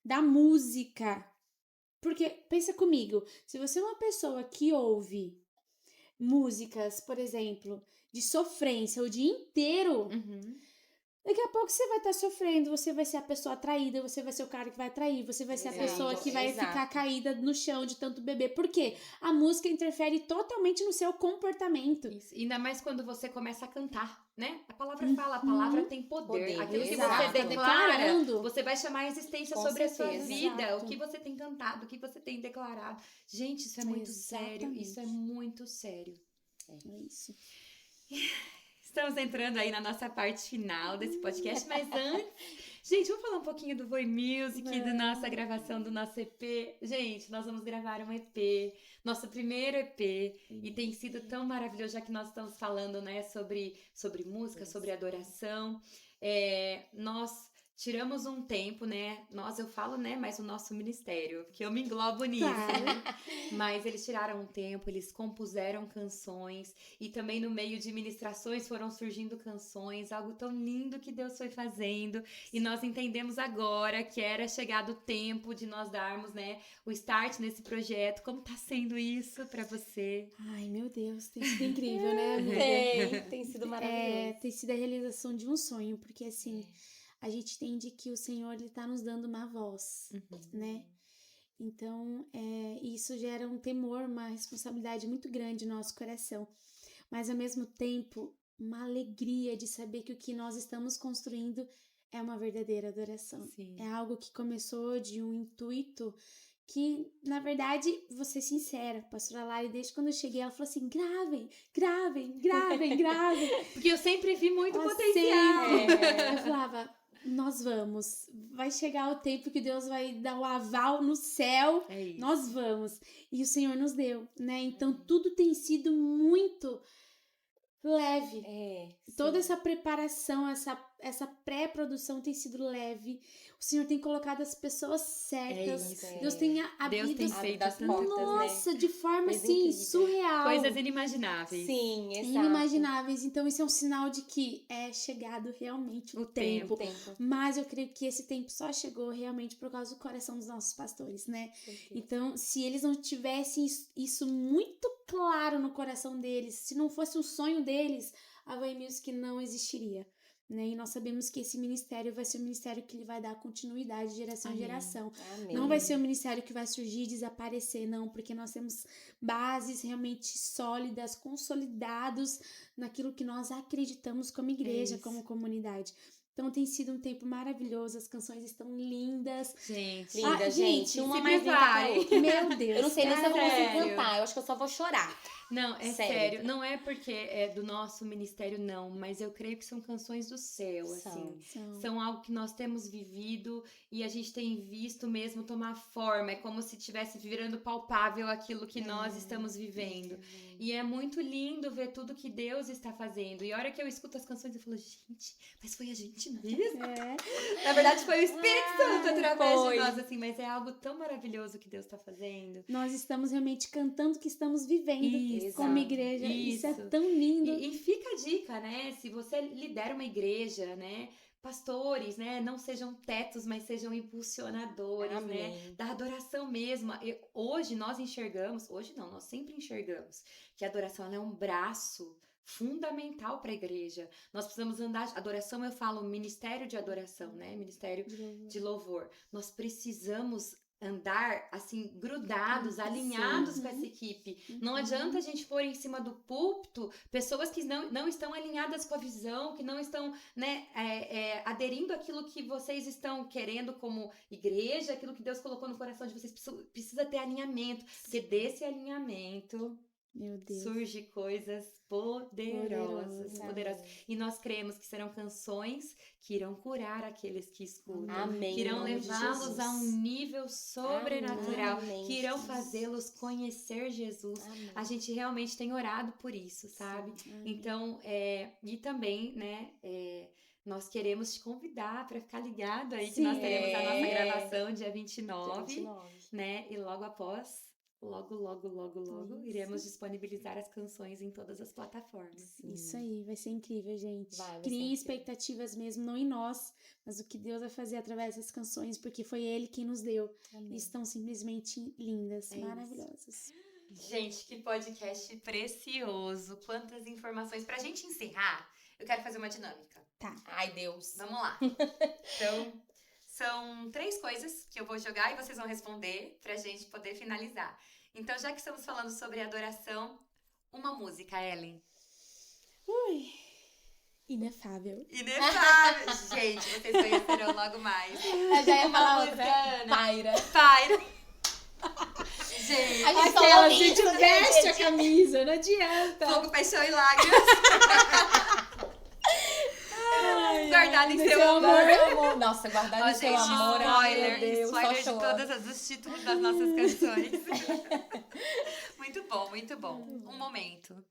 da música. Porque, pensa comigo, se você é uma pessoa que ouve músicas, por exemplo, de sofrência o dia inteiro, daqui a pouco você vai estar sofrendo, você vai ser a pessoa atraída, você vai ser o cara que vai atrair, você vai ser a pessoa que vai ficar caída no chão de tanto beber. Por quê? A música interfere totalmente no seu comportamento. Isso. Ainda mais quando você começa a cantar, né? A palavra fala, a palavra tem poder. Aquilo que Exato. você declara, Declarando. você vai chamar a existência Com sobre a sua certeza. vida. Exato. O que você tem cantado, o que você tem declarado. Gente, isso é muito sério. Isso é muito sério. É isso. Estamos entrando aí na nossa parte final desse podcast, mas antes, gente, vamos falar um pouquinho do Voi Music, da nossa gravação do nosso EP. Gente, nós vamos gravar um EP, nosso primeiro EP, e tem sido tão maravilhoso, já que nós estamos falando, né, sobre música, sobre adoração. Nós tiramos um tempo, né? Eu falo, né? Mas o nosso ministério, porque eu me englobo nisso. Claro. Mas eles tiraram um tempo, eles compuseram canções. E também no meio de ministrações foram surgindo canções. Algo tão lindo que Deus foi fazendo. E nós entendemos agora que era chegado o tempo de nós darmos, né? O start nesse projeto. Como tá sendo isso pra você? Ai, meu Deus, tem sido incrível, né, amiga? Tem sido maravilhoso. Tem sido a realização de um sonho, porque assim... a gente entende que o Senhor, ele tá nos dando uma voz, né? Então, isso gera um temor, uma responsabilidade muito grande no nosso coração. Mas, ao mesmo tempo, uma alegria de saber que o que nós estamos construindo é uma verdadeira adoração. Sim. É algo que começou de um intuito que, na verdade, vou ser sincera, a pastora Lari, desde quando eu cheguei, ela falou assim, gravem. Porque eu sempre vi muito potencial. Eu falava... nós vamos, vai chegar o tempo que Deus vai dar o aval no céu, nós vamos, e o Senhor nos deu, né, então tudo tem sido muito leve, toda essa preparação, essa pré-produção tem sido leve, o Senhor tem colocado as pessoas certas, Deus tem feito as portas, nossa, né? de forma Coisa assim, incrível. surreal, Coisas inimagináveis. Sim, exato. inimagináveis, então isso é um sinal de que é chegado realmente o tempo. Mas eu creio que esse tempo só chegou realmente por causa do coração dos nossos pastores, né? Então, se eles não tivessem isso muito claro no coração deles, se não fosse um sonho deles, a Voi Music não existiria, né? E nós sabemos que esse ministério vai ser um ministério que ele vai dar continuidade de geração em geração. Amém. Não vai ser um ministério que vai surgir e desaparecer, não, porque nós temos bases realmente sólidas, consolidados naquilo que nós acreditamos como igreja, como comunidade. Então tem sido um tempo maravilhoso, as canções estão lindas. Gente, linda, gente. Uma mais linda prepare. que a outra. Meu Deus. Eu não sei nem se eu vou conseguir sério. cantar, eu acho que eu só vou chorar. Não, é sério. Não é porque é do nosso ministério, não. Mas eu creio que são canções do céu, assim. São algo que nós temos vivido e a gente tem visto mesmo tomar forma. É como se estivesse virando palpável aquilo que nós estamos vivendo. E é muito lindo ver tudo que Deus está fazendo. E a hora que eu escuto as canções, eu falo, gente, mas foi a gente mesmo? Na verdade, foi o Espírito Santo através de nós, assim, mas é algo tão maravilhoso que Deus está fazendo. Nós estamos realmente cantando o que estamos vivendo Isso, como igreja. Isso é isso. tão lindo. E fica a dica, né? Se você lidera uma igreja, né? Pastores, né? Não sejam tetos, mas sejam impulsionadores, né? Da adoração mesmo. Hoje nós enxergamos, hoje não, nós sempre enxergamos que a adoração ela é um braço fundamental para a igreja. Nós precisamos andar, adoração eu falo ministério de adoração, né? Ministério de louvor. Nós precisamos andar assim, grudados, alinhados com essa equipe. Não adianta a gente pôr em cima do púlpito pessoas que não estão alinhadas com a visão, que não estão, né, aderindo àquilo que vocês estão querendo como igreja, aquilo que Deus colocou no coração de vocês. Precisa ter alinhamento, porque desse alinhamento Meu Deus. surge coisas poderosas. E nós cremos que serão canções que irão curar aqueles que escutam. Amém. Que irão levá-los a um nível sobrenatural. Amém. Que irão fazê-los conhecer Jesus. Amém. A gente realmente tem orado por isso, sabe? Então, e também, né, nós queremos te convidar para ficar ligado aí, que nós teremos a nossa gravação dia 29, né? E logo após... Logo, iremos disponibilizar as canções em todas as plataformas. Isso aí, vai ser incrível, gente. Vai Criem ser expectativas mesmo, não em nós, mas o que Deus vai fazer através das canções, porque foi Ele quem nos deu. Amém. Estão simplesmente lindas, maravilhosas. Gente, que podcast precioso. Quantas informações. Pra gente encerrar, eu quero fazer uma dinâmica. Tá. Ai, Deus. Vamos lá. Então, são 3 coisas que eu vou jogar e vocês vão responder pra gente poder finalizar. Então, já que estamos falando sobre adoração, uma música, Ellen. Ui, inefável. Inefável. Gente, vocês conhecerão logo mais. Eu já ia Uma falar música, outra. Ana. Paira. Gente, Aquela, a gente veste a camisa, não adianta. Fogo, paixão e lágrimas. Guardado em seu amor. Nossa, guardado em seu amor. Spoiler, Meu Deus, spoiler só de choro. todos os títulos das nossas canções. Muito bom, muito bom. Um momento.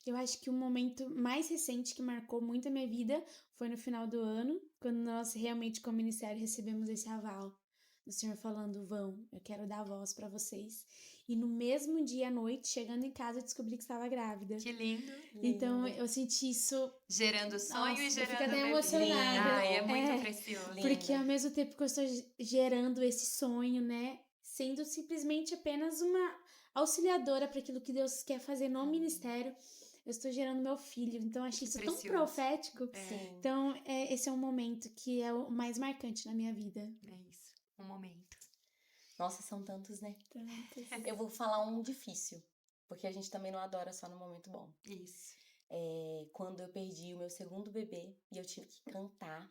Eu acho que o momento mais recente que marcou muito a minha vida foi no final do ano, quando nós realmente, como ministério, recebemos esse aval do Senhor falando, eu quero dar voz pra vocês. E no mesmo dia à noite, chegando em casa, eu descobri que estava grávida. Que lindo. Então, eu senti isso... Gerando sonho e gerando fico até bebê. emocionada. Ai, é muito precioso. Porque ao mesmo tempo que eu estou gerando esse sonho, né? Sendo simplesmente apenas uma auxiliadora para aquilo que Deus quer fazer no ministério, eu estou gerando meu filho. Então, eu achei isso tão profético. Sim. Então, esse é um momento que é o mais marcante na minha vida. É isso, um momento. Nossa, são tantos, né? Tantos. Eu vou falar um difícil, porque a gente também não adora só no momento bom. Isso. Quando eu perdi o meu segundo bebê e eu tive que cantar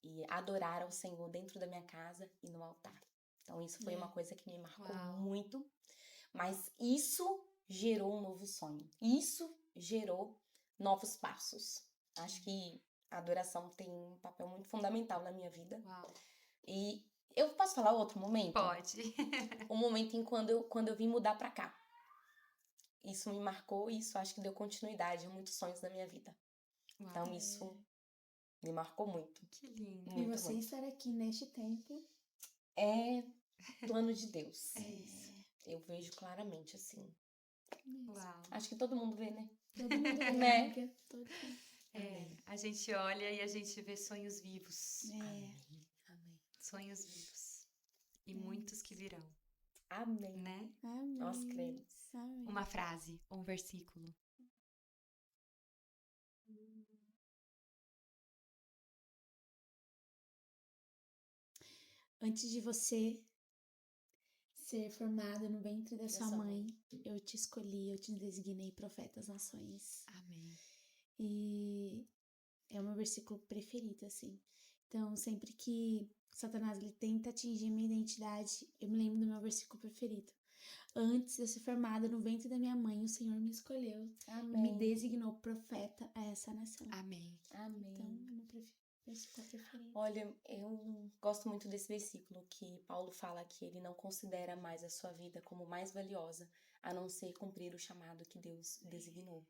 e adorar ao Senhor dentro da minha casa e no altar. Então, isso foi uma coisa que me marcou muito. Mas isso gerou um novo sonho. Isso gerou novos passos. Acho que a adoração tem um papel muito fundamental na minha vida. Uau. E eu posso falar outro momento? Pode. Um momento em quando eu vim mudar pra cá. Isso me marcou e isso acho que deu continuidade a muitos sonhos da minha vida. Uau. Então, isso me marcou muito. Que lindo. E você estar aqui neste tempo é plano de Deus. É isso. Eu vejo claramente, assim. Uau. Acho que todo mundo vê, né? Todo mundo vê, Né? amiga. Todo mundo. A gente olha e a gente vê sonhos vivos. Amém. Sonhos vivos. E muitos que virão, Amém. né? Amém. Nós cremos. Amém. Uma frase ou um versículo. Antes de você ser formada no ventre da sua mãe, eu te escolhi, eu te designei profeta às nações. Amém. E é o meu versículo preferido, assim. Então, sempre que Satanás ele tenta atingir minha identidade, eu me lembro do meu versículo preferido. Antes de eu ser formada no ventre da minha mãe, o Senhor me escolheu. Amém. Me designou profeta a essa nação. Amém. Amém. Então, é meu versículo preferido. Olha, eu gosto muito desse versículo que Paulo fala que ele não considera mais a sua vida como mais valiosa, a não ser cumprir o chamado que Deus designou.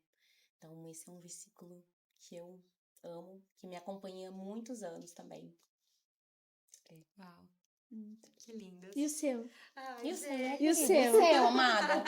Então, esse é um versículo que eu amo, que me acompanha há muitos anos também. Uau, Muito. que lindas. E o seu? E o seu, né, E o querida? seu? E o seu, amada?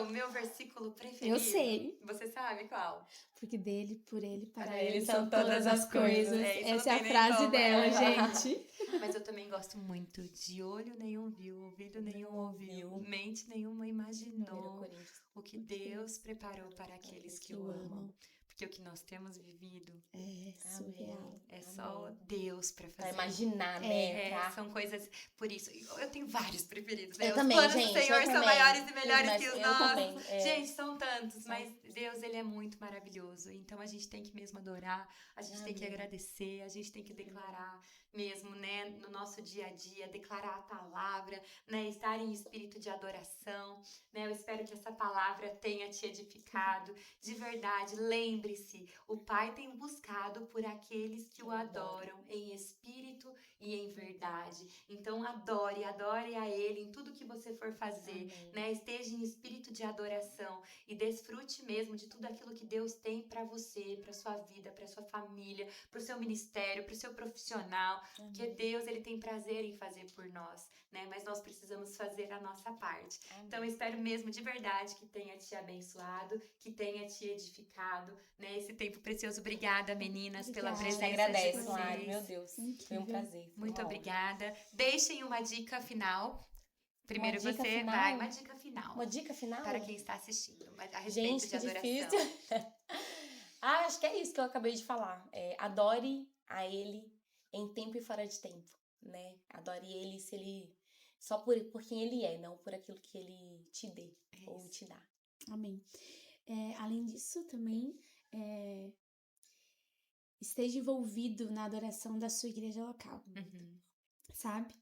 O meu versículo preferido. Eu sei. Você sabe qual? Porque dele, por ele, para Para ele ele são todas as coisas. É, isso Essa não é a tem nem frase como. dela, gente. Mas eu também gosto muito de olho nenhum viu, ouvido nenhum ouviu, mente nenhuma 1 imaginou Coríntios. o que Deus preparou para aqueles que o amam. Porque o que nós temos vivido É surreal. é só Deus para Pra fazer. imaginar, né? São coisas, por isso, eu tenho vários preferidos, né? Eu Os também, planos gente, do Senhor eu são também. maiores e melhores Mas que os eu nossos. também, Gente, são tantos, mas Deus, ele é muito maravilhoso. Então a gente tem que mesmo adorar, a gente tem que Amém. agradecer, a gente tem que declarar mesmo, né, no nosso dia a dia, declarar a palavra, né, estar em espírito de adoração, né? Eu espero que essa palavra tenha te edificado. De verdade, lembre-se, o Pai tem buscado por aqueles que o adoram em espírito e em verdade. Então adore a Ele em tudo que você for fazer, Amém. né? Esteja em espírito de adoração e desfrute mesmo de tudo aquilo que Deus tem para você, para sua vida, para sua família, para o seu ministério, para o seu profissional, porque Deus, ele tem prazer em fazer por nós, né? Mas nós precisamos fazer a nossa parte. Amém. Então, eu espero mesmo de verdade que tenha te abençoado, que tenha te edificado, né? Esse tempo precioso. Obrigada, meninas, pela Obrigada. presença Você agradece, de Lari, vocês. meu Deus. Foi um Incrível. prazer. Foi Muito uma honra. obrigada. Deixem uma dica final. Primeiro Uma dica você final? vai, uma dica final. Uma dica final? Para quem está assistindo, a respeito Gente, de que adoração. difícil. Acho que é isso que eu acabei de falar. Adore a Ele em tempo e fora de tempo, né? Adore Ele se Ele... Só por quem Ele é, não por aquilo que Ele te dê ou te dá. Amém. Além disso, também esteja envolvido na adoração da sua igreja local, sabe?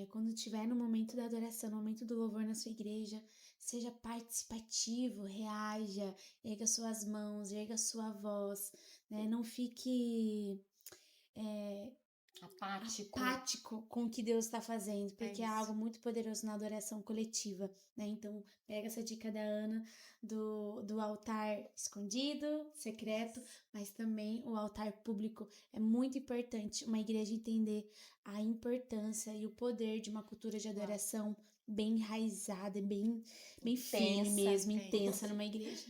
Quando estiver no momento da adoração, no momento do louvor na sua igreja, seja participativo, reaja, erga suas mãos, erga sua voz, né? Não fique apático com o que Deus está fazendo, porque é algo muito poderoso na adoração coletiva, né? Então, pega essa dica da Ana do altar escondido, secreto, mas também o altar público. É muito importante uma igreja entender a importância e o poder de uma cultura de adoração bem enraizada, bem firme mesmo, intensa numa igreja.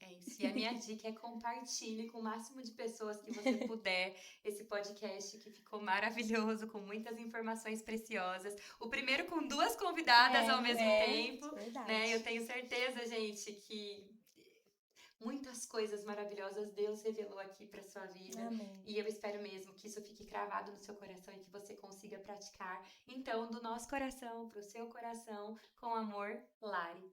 É isso. E a minha dica é compartilhe com o máximo de pessoas que você puder esse podcast que ficou maravilhoso, com muitas informações preciosas. O primeiro com 2 convidadas ao mesmo tempo. Verdade. Né? Eu tenho certeza, gente, que muitas coisas maravilhosas Deus revelou aqui para sua vida. Amém. E eu espero mesmo que isso fique cravado no seu coração e que você consiga praticar. Então, do nosso coração para o seu coração, com amor, Lari.